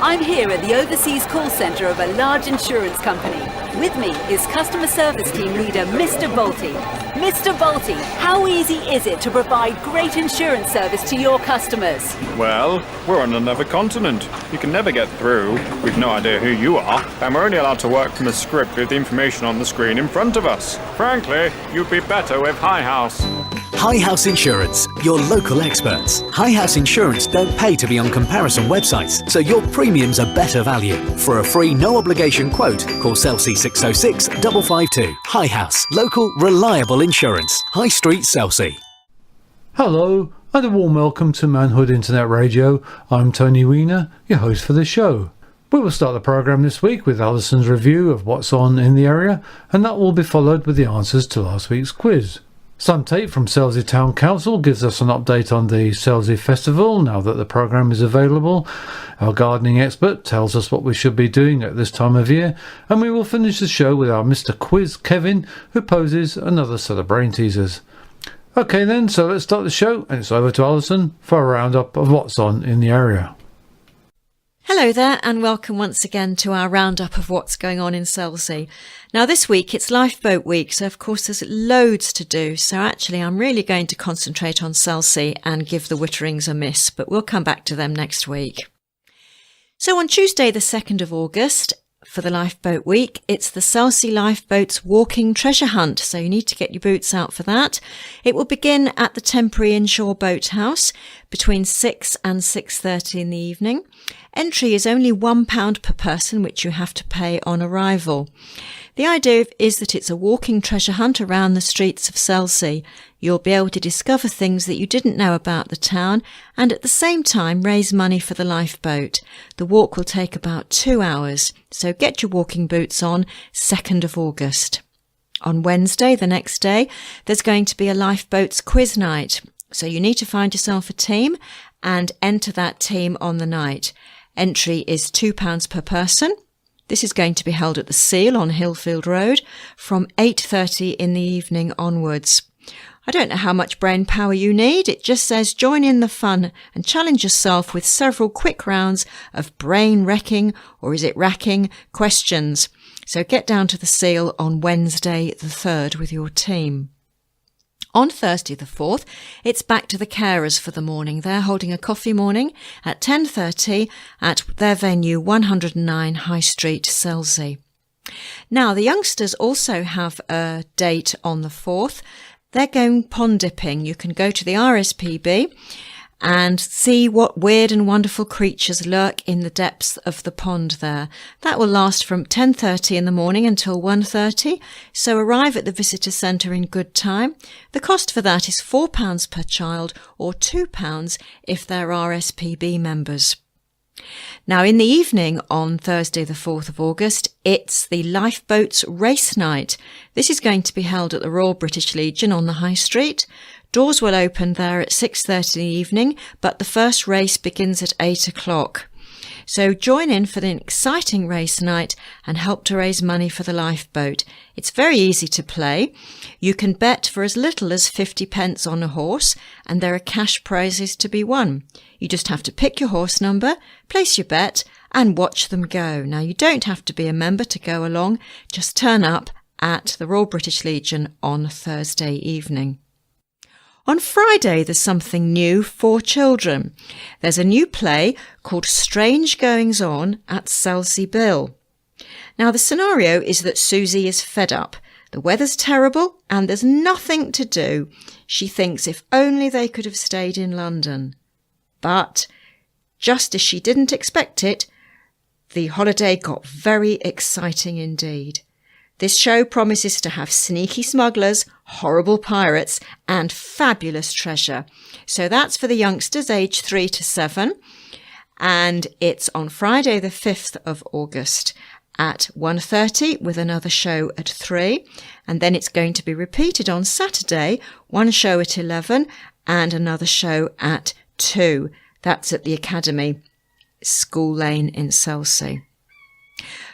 I'm here at the overseas call centre of a large insurance company. With me is customer service team leader Mr. Bolte. Mr. Bolte, how easy is it to provide great insurance service to your customers? Well, we're on another continent. You can never get through. We've no idea who you are, and we're only allowed to work from a script with the information on the screen in front of us. Frankly, you'd be better with High House. High House Insurance, your local experts. High House Insurance don't pay to be on comparison websites, so your premiums are better value. For a free, no-obligation quote, call Selsey 606 552. High House, local, reliable insurance. High Street, Selsey. Hello, and a warm welcome to Manhood Internet Radio. I'm Tony Wiener, your host for the show. We will start the programme this week with Alison's review of what's on in the area, and that will be followed with the answers to last week's quiz. Son Tate from Selsey Town Council gives us an update on the Selsey Festival now that the programme is available. Our gardening expert tells us what we should be doing at this time of year, and we will finish the show with our Mr. Quiz Kevin, who poses another set of brain teasers. Okay then, so let's start the show, and it's over to Alison for a roundup of what's on in the area. Hello there, and welcome once again to our roundup of what's going on in Selsey. Now this week it's Lifeboat week, so of course there's loads to do, so actually I'm really going to concentrate on Selsey and give the Witterings a miss, but we'll come back to them next week. So on Tuesday the 2nd of August, for the Lifeboat week, it's the Selsey Lifeboat's walking treasure hunt, so you need to get your boots out for that. It will begin at the temporary inshore boathouse between 6 and 6:30 in the evening. Entry is only £1 per person, which you have to pay on arrival. The idea is that it's a walking treasure hunt around the streets of Selsey. You'll be able to discover things that you didn't know about the town and at the same time raise money for the lifeboat. The walk will take about 2 hours, so get your walking boots on, 2nd of August. On Wednesday, the next day, there's going to be a lifeboat's quiz night. So you need to find yourself a team and enter that team on the night. Entry is £2 per person. This is going to be held at the Seal on Hillfield Road from 8:30 in the evening onwards. I don't know how much brain power you need. It just says join in the fun and challenge yourself with several quick rounds of brain-wrecking, or is it racking, questions. So get down to the Seal on Wednesday the 3rd with your team. On Thursday the 4th, it's back to the carers for the morning. They're holding a coffee morning at 10:30 at their venue 109 High Street, Selsey. Now, the youngsters also have a date on the 4th. They're going pond dipping. You can go to the RSPB and see what weird and wonderful creatures lurk in the depths of the pond there. That will last from 10:30 in the morning until 1:30, so arrive at the visitor centre in good time. The cost for that is £4 per child or £2 if they're RSPB members. Now in the evening on Thursday the 4th of August, it's the Lifeboat's race night. This is going to be held at the Royal British Legion on the High Street. Doors will open there at 6:30 in the evening, but the first race begins at 8 o'clock. So join in for the exciting race night and help to raise money for the lifeboat. It's very easy to play. You can bet for as little as 50p on a horse, and there are cash prizes to be won. You just have to pick your horse number, place your bet, and watch them go. Now, you don't have to be a member to go along. Just turn up at the Royal British Legion on Thursday evening. On Friday, there's something new for children. There's a new play called Strange Goings On at Selsey Bill. Now, the scenario is that Susie is fed up. The weather's terrible and there's nothing to do. She thinks if only they could have stayed in London. But just as she didn't expect it, the holiday got very exciting indeed. This show promises to have sneaky smugglers, horrible pirates, and fabulous treasure. So that's for the youngsters aged 3 to 7. And it's on Friday the 5th of August at 1:30 with another show at 3. And then it's going to be repeated on Saturday, one show at 11 and another show at 2. That's at the Academy, School Lane in Selsey.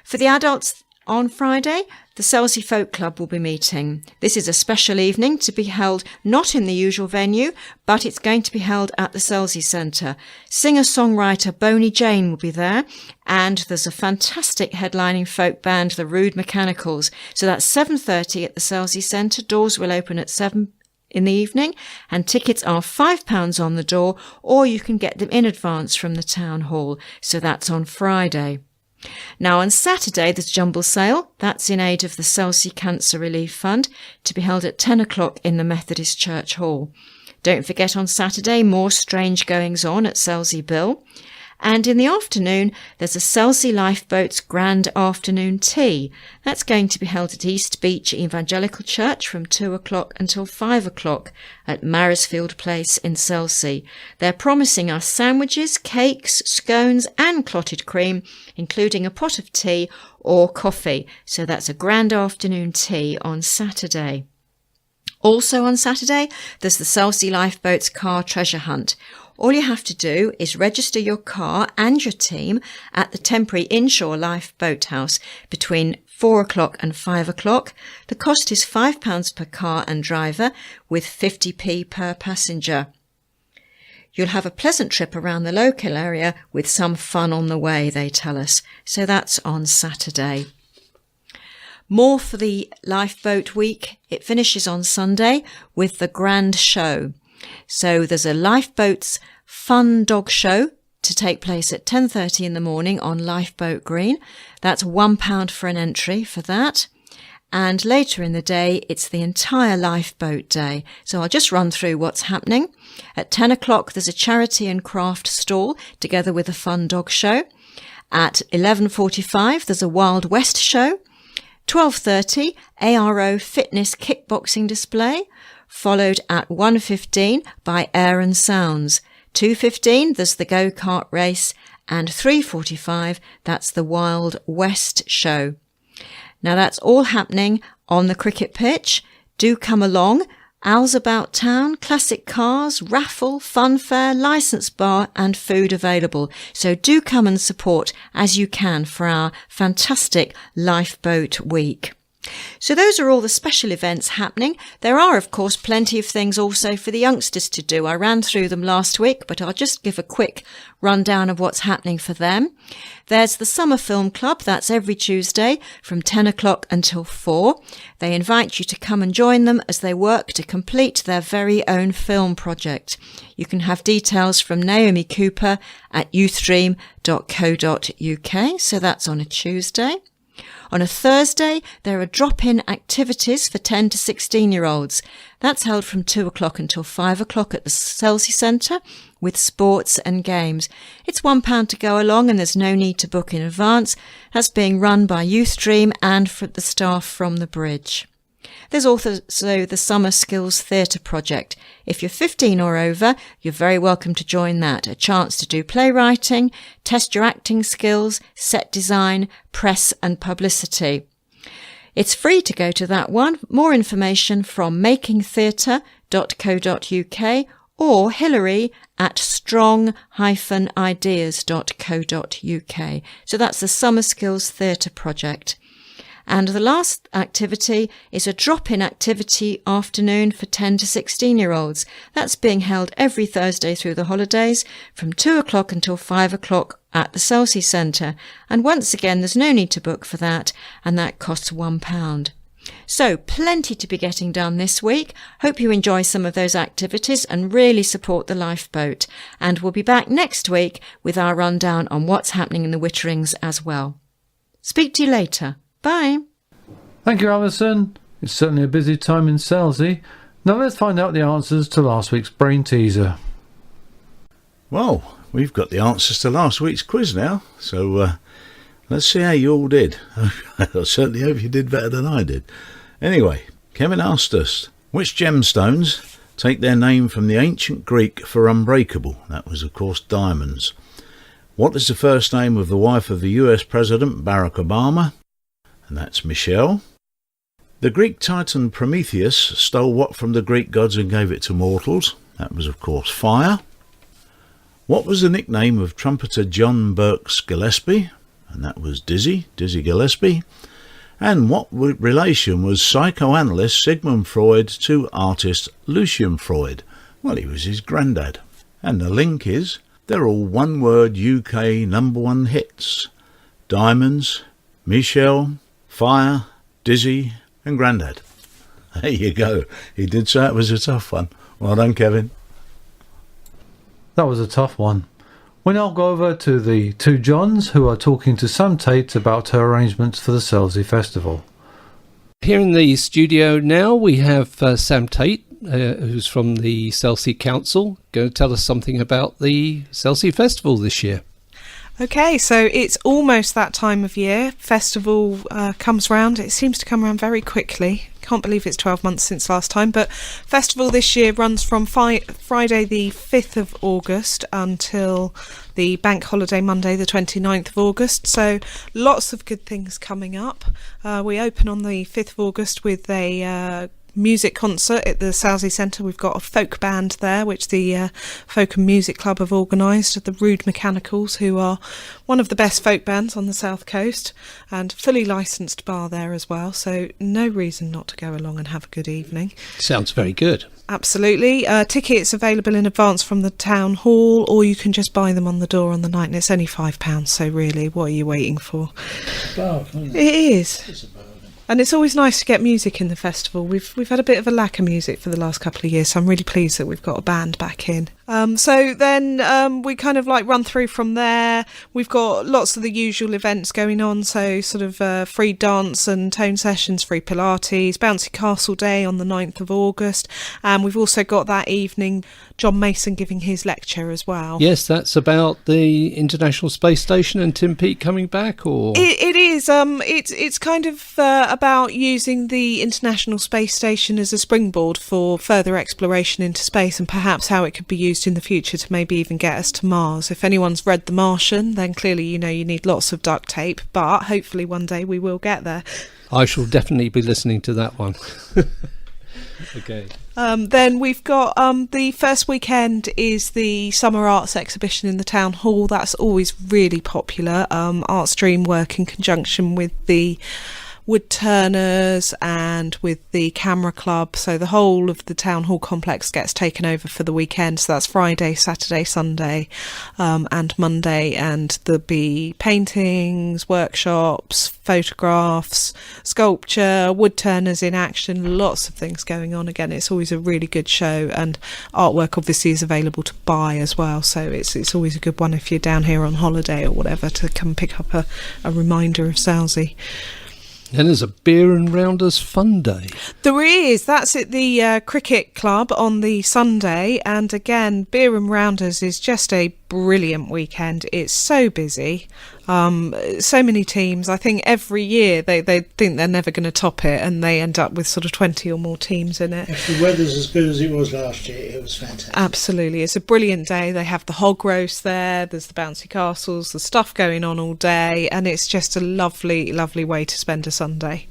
For the adults on Friday, the Selsey Folk Club will be meeting. This is a special evening to be held not in the usual venue, but it's going to be held at the Selsey Centre. Singer-songwriter Boney Jane will be there, and there's a fantastic headlining folk band, the Rude Mechanicals. So that's 7:30 at the Selsey Centre. Doors will open at 7 in the evening, and tickets are £5 on the door, or you can get them in advance from the town hall. So that's on Friday. Now on Saturday there's Jumble Sale. That's in aid of the Selsey Cancer Relief Fund, to be held at 10 o'clock in the Methodist Church Hall. Don't forget on Saturday more strange goings on at Selsey Bill. And in the afternoon, there's a Selsey Lifeboat's Grand Afternoon Tea. That's going to be held at East Beach Evangelical Church from 2 o'clock until 5 o'clock at Maresfield Place in Selsey. They're promising us sandwiches, cakes, scones and clotted cream, including a pot of tea or coffee. So that's a Grand Afternoon Tea on Saturday. Also on Saturday, there's the Selsey Lifeboat's Car Treasure Hunt. All you have to do is register your car and your team at the temporary inshore lifeboat house between 4 o'clock and 5 o'clock. The cost is £5 per car and driver, with 50p per passenger. You'll have a pleasant trip around the local area with some fun on the way, they tell us. So that's on Saturday. More for the Lifeboat Week. It finishes on Sunday with the Grand Show. So there's a Lifeboat's Fun Dog Show to take place at 10:30 in the morning on Lifeboat Green. That's £1 for an entry for that. And later in the day, it's the entire Lifeboat Day. So I'll just run through what's happening. At 10 o'clock, there's a charity and craft stall together with a Fun Dog Show. At 11:45, there's a Wild West show. 12:30, ARO Fitness Kickboxing display, followed at 1:15 by Air and Sounds. 2:15, there's the go-kart race, and 3:45, that's the Wild West show. Now that's all happening on the cricket pitch. Do come along. Owls about town, classic cars, raffle, fun fair, licence bar and food available. So do come and support as you can for our fantastic Lifeboat Week. So those are all the special events happening. There are, of course, plenty of things also for the youngsters to do. I ran through them last week, but I'll just give a quick rundown of what's happening for them. There's the Summer Film Club. That's every Tuesday from 10 o'clock until 4. They invite you to come and join them as they work to complete their very own film project. You can have details from Naomi Cooper at youthdream.co.uk. So that's on a Tuesday. On a Thursday, there are drop-in activities for 10 to 16-year-olds. That's held from 2 o'clock until 5 o'clock at the Selsey Centre with sports and games. It's £1 to go along and there's no need to book in advance. That's being run by Youth Dream and for the staff from the bridge. There's also the Summer Skills Theatre project. If you're 15 or over, you're very welcome to join that. A chance to do playwriting, test your acting skills, set design, press and publicity. It's free to go to that one. More information from makingtheatre.co.uk or Hilary at strong-ideas.co.uk. So that's the Summer Skills Theatre project. And the last activity is a drop-in activity afternoon for 10 to 16-year-olds. That's being held every Thursday through the holidays from 2 o'clock until 5 o'clock at the Selsey Centre. And once again, there's no need to book for that, and that costs £1. So plenty to be getting done this week. Hope you enjoy some of those activities and really support the Lifeboat. And we'll be back next week with our rundown on what's happening in the Witterings as well. Speak to you later. Bye. Thank you, Alison. It's certainly a busy time in Selsey. Now let's find out the answers to last week's brain teaser. Well, we've got the answers to last week's quiz now, so let's see how you all did. I certainly hope you did better than I did. Anyway, Kevin asked us, which gemstones take their name from the ancient Greek for unbreakable? That was, of course, diamonds. What is the first name of the wife of the US President Barack Obama? And that's Michelle. The Greek titan Prometheus stole what from the Greek gods and gave it to mortals? That was, of course, fire. What was the nickname of trumpeter John Burks Gillespie? And that was Dizzy Gillespie. And what relation was psychoanalyst Sigmund Freud to artist Lucian Freud? Well, he was his granddad. And the link is, they're all one-word UK #1 hits. Diamonds, Michelle, Fire, Dizzy and Grandad. There you go. He did say it was a tough one. Well done, Kevin. That was a tough one. We now go over to the two Johns, who are talking to Sam Tate about her arrangements for the Selsey Festival. Here in the studio now we have Sam Tate, who's from the Selsey Council, going to tell us something about the Selsey Festival this year. Okay, so it's almost that time of year. Festival comes round. It seems to come around very quickly. Can't believe it's 12 months since last time. But festival this year runs from Friday the 5th of August until the bank holiday Monday the 29th of August. So lots of good things coming up. We open on the 5th of August with a music concert at the Selsey Centre. We've got a folk band there, which the Folk and Music Club have organised, the Rude Mechanicals, who are one of the best folk bands on the south coast, and fully licensed bar there as well, so no reason not to go along and have a good evening. Sounds very good. Absolutely. Tickets available in advance from the town hall, or you can just buy them on the door on the night, and it's only £5, so really, what are you waiting for? It's a bargain, isn't it? It is. It's a bargain. And it's always nice to get music in the festival. We've had a bit of a lack of music for the last couple of years, so I'm really pleased that we've got a band back in. So then we kind of like run through from there. We've got lots of the usual events going on, so sort of free dance and tone sessions, free Pilates, Bouncy Castle Day on the 9th of August, and we've also got that evening John Mason giving his lecture as well. Yes, that's about the International Space Station and Tim Peake coming back, or it is. It's kind of about using the International Space Station as a springboard for further exploration into space, and perhaps how it could be used in the future to maybe even get us to Mars. If anyone's read The Martian, then clearly you know you need lots of duct tape, but hopefully one day we will get there. I shall definitely be listening to that one. Okay. Then we've got the first weekend is the Summer Arts Exhibition in the Town Hall. That's always really popular. Artstream work in conjunction with the wood turners and with the camera club, so the whole of the town hall complex gets taken over for the weekend. So that's Friday, Saturday, Sunday and Monday, and there'll be paintings, workshops, photographs, sculpture, wood turners in action, lots of things going on. Again, it's always a really good show, and artwork obviously is available to buy as well, so it's always a good one if you're down here on holiday or whatever to come pick up a reminder of Selsey. Then there's a Beer and Rounders Fun Day. There is. That's at the Cricket Club on the Sunday. And again, Beer and Rounders is just a brilliant weekend. It's so busy. So many teams. I think every year they think they're never going to top it, and they end up with sort of 20 or more teams in it. If the weather's as good as it was last year, it was fantastic. Absolutely. It's a brilliant day. They have the hog roast there, there's the bouncy castles, the stuff going on all day, and it's just a lovely, lovely way to spend a Sunday.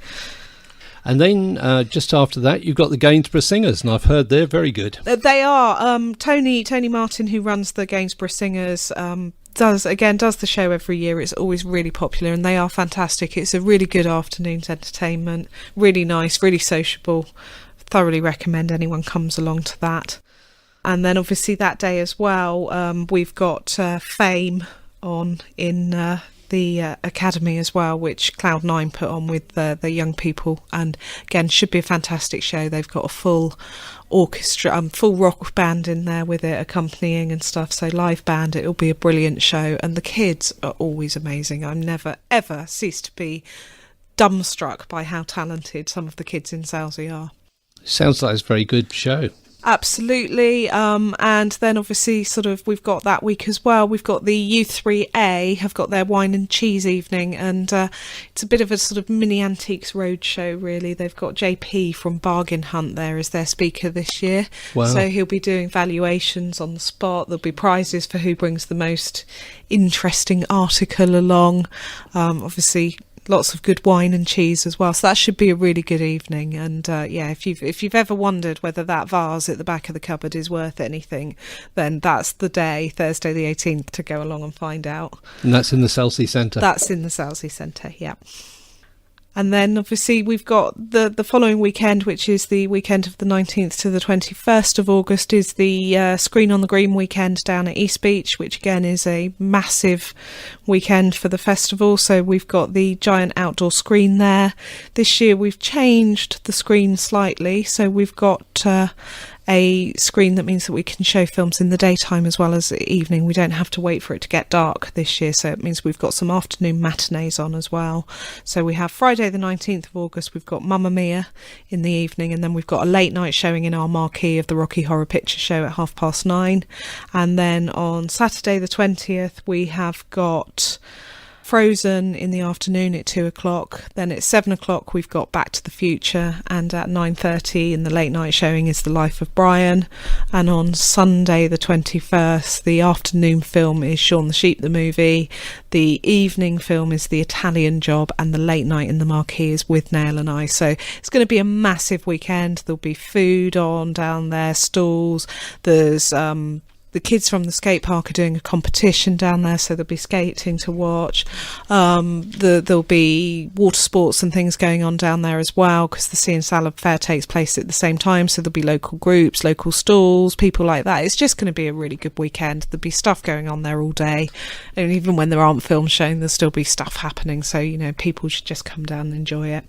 And then just after that, you've got the Gainsborough Singers, and I've heard they're very good. They are. Tony Martin, who runs the Gainsborough Singers, does the show every year. It's always really popular, and they are fantastic. It's a really good afternoon's entertainment, really nice, really sociable. Thoroughly recommend anyone comes along to that. And then obviously that day as well, we've got Fame on in the Academy as well, which Cloud9 put on with the young people, and again should be a fantastic show. They've got a full orchestra, full rock band in there with it accompanying and stuff, so live band. It'll be a brilliant show, and the kids are always amazing. I'm never ever cease to be dumbstruck by how talented some of the kids in Selsey are. Sounds like it's a very good show. Absolutely. And then obviously sort of we've got that week as well. We've got the U3A have got their wine and cheese evening, and it's a bit of a sort of mini antiques roadshow really. They've got JP from Bargain Hunt there as their speaker this year. Wow. So he'll be doing valuations on the spot. There'll be prizes for who brings the most interesting article along. Obviously lots of good wine and cheese as well, so that should be a really good evening. And if you've ever wondered whether that vase at the back of the cupboard is worth anything, then that's the day, Thursday the 18th, to go along and find out. And that's in the Selsey Centre. That's in the Selsey Centre, yeah. And then obviously we've got the following weekend, which is the weekend of the 19th to the 21st of August, is the Screen on the Green weekend down at East Beach, which again is a massive weekend for the festival. So we've got the giant outdoor screen there. This year we've changed the screen slightly. So we've got a screen that means that we can show films in the daytime as well as the evening. We don't have to wait for it to get dark this year, so it means we've got some afternoon matinees on as well. So we have Friday the 19th of August, we've got Mamma Mia in the evening, and then we've got a late night showing in our marquee of the Rocky Horror Picture Show at 9:30. And then on Saturday the 20th we have got Frozen in the afternoon at 2 o'clock. Then at 7 o'clock we've got Back to the Future, and at 9:30 in the late night showing is The Life of Brian. And on Sunday the 21st, the afternoon film is Shaun the Sheep the movie, the evening film is The Italian Job, and the late night in the marquee is With Nail and I. So it's going to be a massive weekend. There'll be food on down there, stalls, there's the kids from the skate park are doing a competition down there, so there'll be skating to watch. There'll be water sports and things going on down there as well, because the Sea and Salad Fair takes place at the same time, so there'll be local groups, local stalls, people like that. It's just going to be a really good weekend. There'll be stuff going on there all day, and even when there aren't films shown, there'll still be stuff happening, so people should just come down and enjoy it.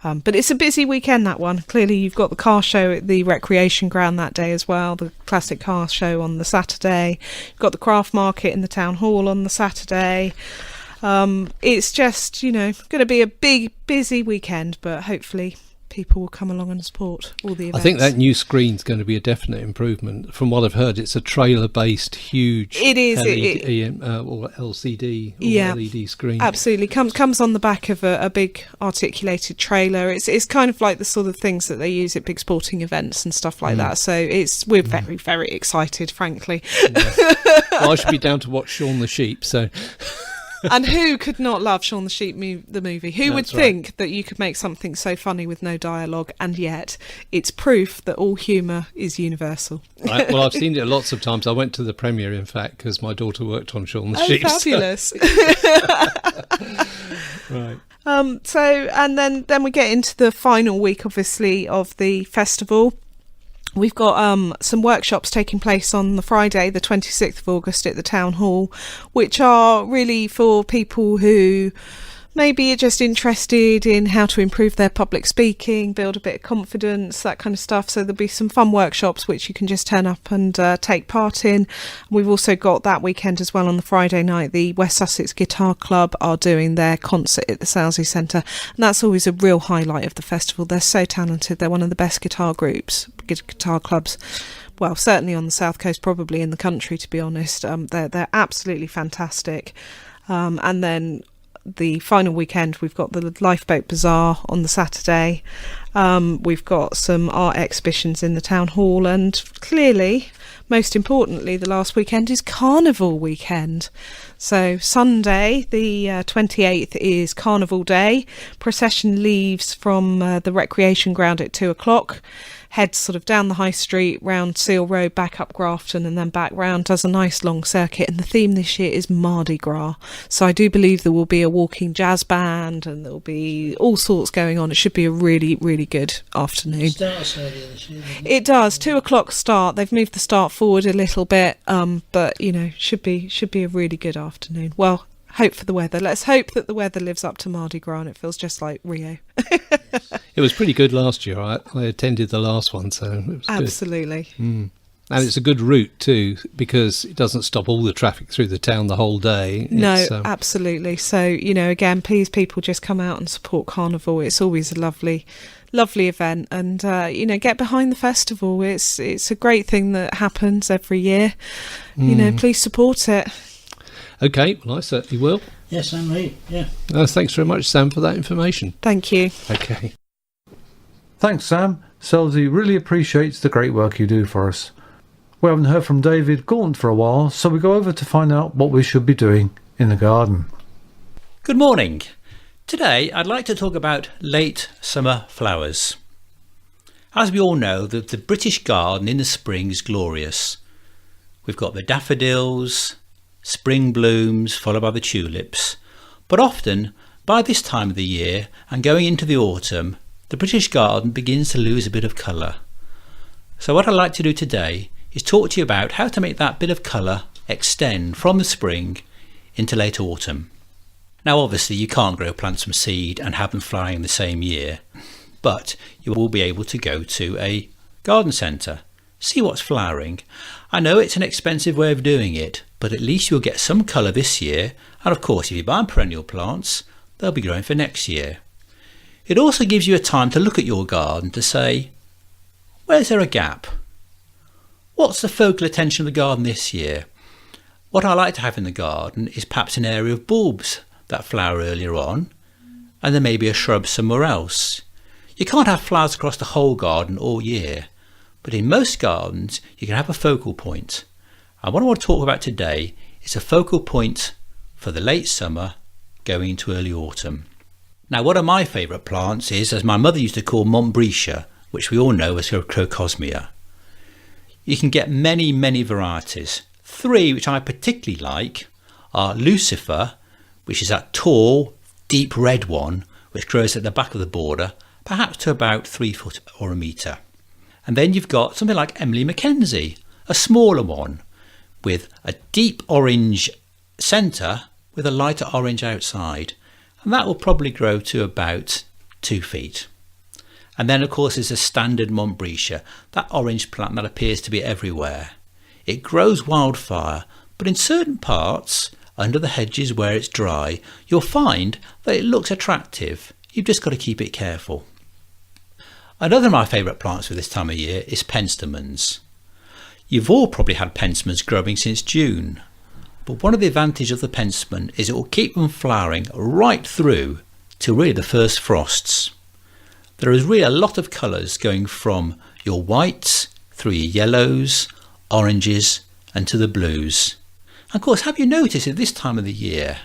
But it's a busy weekend, that one. Clearly you've got the car show at the recreation ground that day as well, the classic car show on the Saturday. You've got the craft market in the town hall on the Saturday. It's just, going to be a big, busy weekend, but hopefully people will come along and support all the events. I think that new screen's going to be a definite improvement. From what I've heard, it's a trailer-based, huge it is or LCD or LED screen. Absolutely, comes on the back of a big articulated trailer. It's kind of like the sort of things that they use at big sporting events and stuff like that. So we're very, very excited, frankly. Well, I should be down to watch Shaun the Sheep, so. And who could not love Shaun the Sheep the movie? Who would think that you could make something so funny with no dialogue, and yet it's proof that all humour is universal. Right. Well, I've seen it lots of times. I went to the premiere, in fact, because my daughter worked on Shaun the Sheep. Fabulous. Right. And then we get into the final week, obviously, of the festival. We've got some workshops taking place on the Friday, the 26th of August at the Town Hall, which are really for people who maybe are just interested in how to improve their public speaking, build a bit of confidence, that kind of stuff. So there'll be some fun workshops which you can just turn up and take part in. We've also got that weekend as well on the Friday night, the West Sussex Guitar Club are doing their concert at the Selsey Centre, and that's always a real highlight of the festival. They're so talented. They're one of the best guitar clubs. Well, certainly on the South Coast, probably in the country, to be honest. They're absolutely fantastic. And then the final weekend, we've got the Lifeboat Bazaar on the Saturday. We've got some art exhibitions in the town hall, and clearly, most importantly, the last weekend is Carnival weekend. So Sunday, the 28th, is Carnival Day. Procession leaves from the recreation ground at 2 o'clock. Heads sort of down the high street, round Seal Road, back up Grafton, and then back round, does a nice long circuit. And the theme this year is Mardi Gras. So I do believe there will be a walking jazz band, and there will be all sorts going on. It should be a really, really good afternoon. It starts earlier this year, doesn't it? It does. 2 o'clock start. They've moved the start forward a little bit, but should be a really good afternoon. Well, hope for the weather. Let's hope that the weather lives up to Mardi Gras and it feels just like Rio. It was pretty good last year. I attended the last one, so it was absolutely good. And it's a good route too, because it doesn't stop all the traffic through the town the whole day. No, absolutely. So, again, please, people, just come out and support Carnival. It's always a lovely event, and get behind the festival. It's a great thing that happens every year. Please support it. Okay, well, I certainly will. Yes, and me, yeah. Thanks very much, Sam, for that information. Thank you. Okay. Thanks, Sam. Selsey really appreciates the great work you do for us. We haven't heard from David Gaunt for a while, so we go over to find out what we should be doing in the garden. Good morning. Today I'd like to talk about late summer flowers. As we all know, the British garden in the spring is glorious. We've got the daffodils, spring blooms followed by the tulips, but often By this time of the year and going into the autumn, the British garden begins to lose a bit of colour. So what I'd like to do today is talk to you about how to make that bit of colour extend from the spring into late autumn. Now obviously you can't grow plants from seed and have them flowering in the same year, but you will be able to go to a garden centre, see what's flowering. I know it's an expensive way of doing it, but at least you'll get some colour this year, and of course if you buy perennial plants, they'll be growing for next year. It also gives you a time to look at your garden to say, where's there a gap? What's the focal attention of the garden this year? What I like to have in the garden is perhaps an area of bulbs that flower earlier on, and then maybe a shrub somewhere else. You can't have flowers across the whole garden all year, but in most gardens you can have a focal point. And what I want to talk about today is a focal point for the late summer going into early autumn. Now one of my favourite plants is, as my mother used to call, Montbretia, which we all know as Crocosmia. You can get many varieties. 3 which I particularly like are Lucifer, which is that tall, deep red one which grows at the back of the border, perhaps to about 3 foot or a metre. And then you've got something like Emily Mackenzie, a smaller one with a deep orange centre with a lighter orange outside, and that will probably grow to about 2 feet. And then of course there's a standard Montbretia, that orange plant that appears to be everywhere. It grows wildfire, but in certain parts, under the hedges where it's dry, you'll find that it looks attractive. You've just got to keep it careful. Another of my favourite plants for this time of year is penstemons. You've all probably had penstemons growing since June, but one of the advantages of the penstemon is it will keep them flowering right through to really the first frosts. There is really a lot of colours going from your whites through your yellows, oranges and to the blues. And of course, have you noticed at this time of the year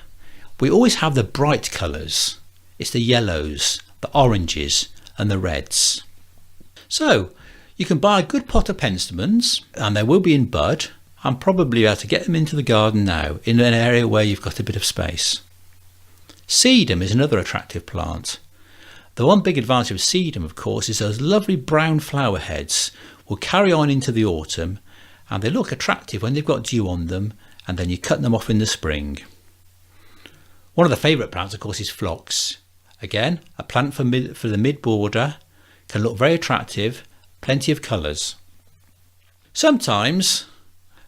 we always have the bright colours? It's the yellows, the oranges and the reds. So you can buy a good pot of penstemons, and they will be in bud, and probably able to get them into the garden now in an area where you've got a bit of space. Sedum is another attractive plant. The one big advantage of sedum, of course, is those lovely brown flower heads will carry on into the autumn, and they look attractive when they've got dew on them, and then you cut them off in the spring. One of the favourite plants, of course, is phlox. Again, a plant for the mid-border, can look very attractive, plenty of colours. Sometimes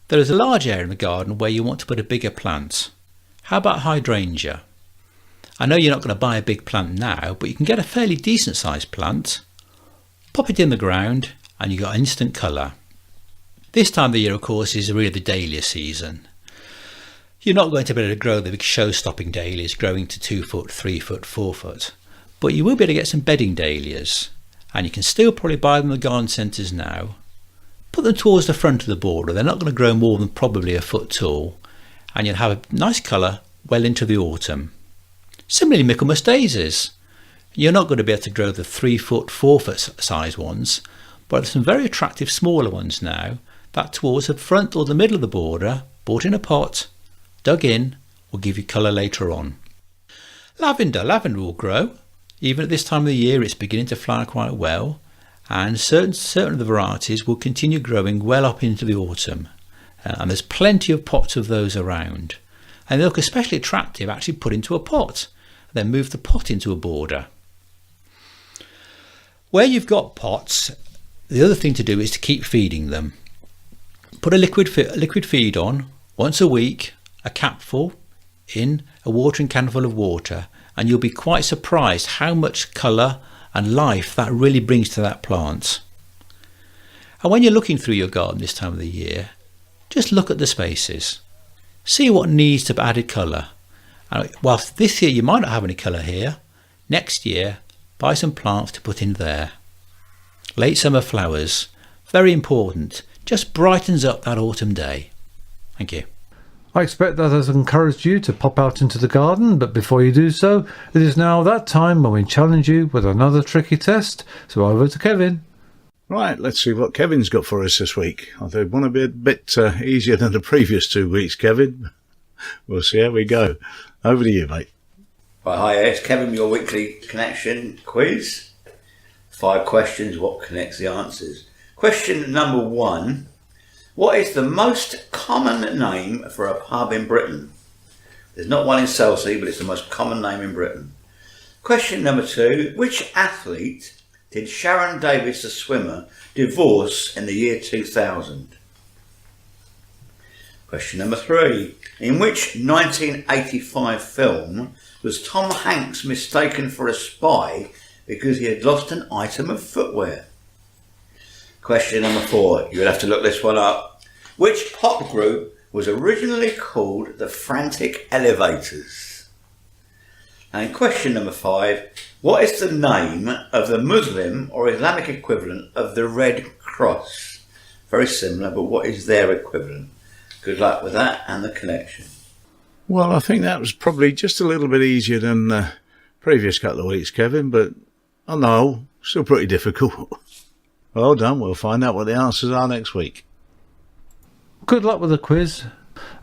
there is a large area in the garden where you want to put a bigger plant. How about hydrangea? I know you're not going to buy a big plant now, but you can get a fairly decent sized plant, pop it in the ground, and you've got instant colour. This time of the year, of course, is really the dahlia season. You're not going to be able to grow the big show-stopping dahlias growing to 2 foot, 3 foot, 4 foot, but you will be able to get some bedding dahlias, and you can still probably buy them in the garden centres now. Put them towards the front of the border. They're not going to grow more than probably a foot tall, and you'll have a nice colour well into the autumn. Similarly, Michaelmas daisies. You're not going to be able to grow the 3 foot, 4 foot size ones, but there's some very attractive smaller ones now that towards the front or the middle of the border, bought in a pot, dug in, will give you colour later on. Lavender will grow. Even at this time of the year it's beginning to flower quite well, and certain of the varieties will continue growing well up into the autumn, and there's plenty of pots of those around, and they look especially attractive actually put into a pot, then move the pot into a border. Where you've got pots, the other thing to do is to keep feeding them. Put a liquid feed on once a week, a capful in a watering can full of water, and you'll be quite surprised how much colour and life that really brings to that plant. And when you're looking through your garden this time of the year, just look at the spaces. See what needs to be added colour. And whilst this year you might not have any colour here, next year buy some plants to put in there. Late summer flowers, very important, just brightens up that autumn day. Thank you. I expect that has encouraged you to pop out into the garden, but before you do so, it is now that time when we challenge you with another tricky test. So over to Kevin. Right, let's see what Kevin's got for us this week. I want to be a bit easier than the previous 2 weeks, Kevin. We'll see how we go. Over to you, mate. Right, hi, it's Kevin, your weekly connection quiz. 5 questions, what connects the answers? Question number 1. What is the most common name for a pub in Britain? There's not one in Selsey, but it's the most common name in Britain. Question number 2. Which athlete did Sharon Davis, the swimmer, divorce in the year 2000? Question number 3. In which 1985 film was Tom Hanks mistaken for a spy because he had lost an item of footwear? Question number 4. You'll have to look this one up. Which pop group was originally called the Frantic Elevators? And question number 5. What is the name of the Muslim or Islamic equivalent of the Red Cross? Very similar, but what is their equivalent? Good luck with that and the connection. Well, I think that was probably just a little bit easier than the previous couple of weeks, Kevin, but on the whole, still pretty difficult. Well done. We'll find out what the answers are next week. Good luck with the quiz.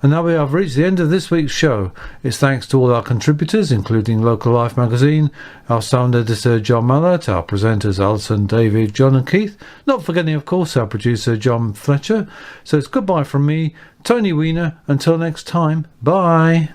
And now we have reached the end of this week's show. It's thanks to all our contributors, including Local Life magazine, our sound editor John Mallett, our presenters Alison, David, John and Keith, not forgetting of course our producer John Fletcher. So it's goodbye from me, Tony Weiner. Until next time, bye.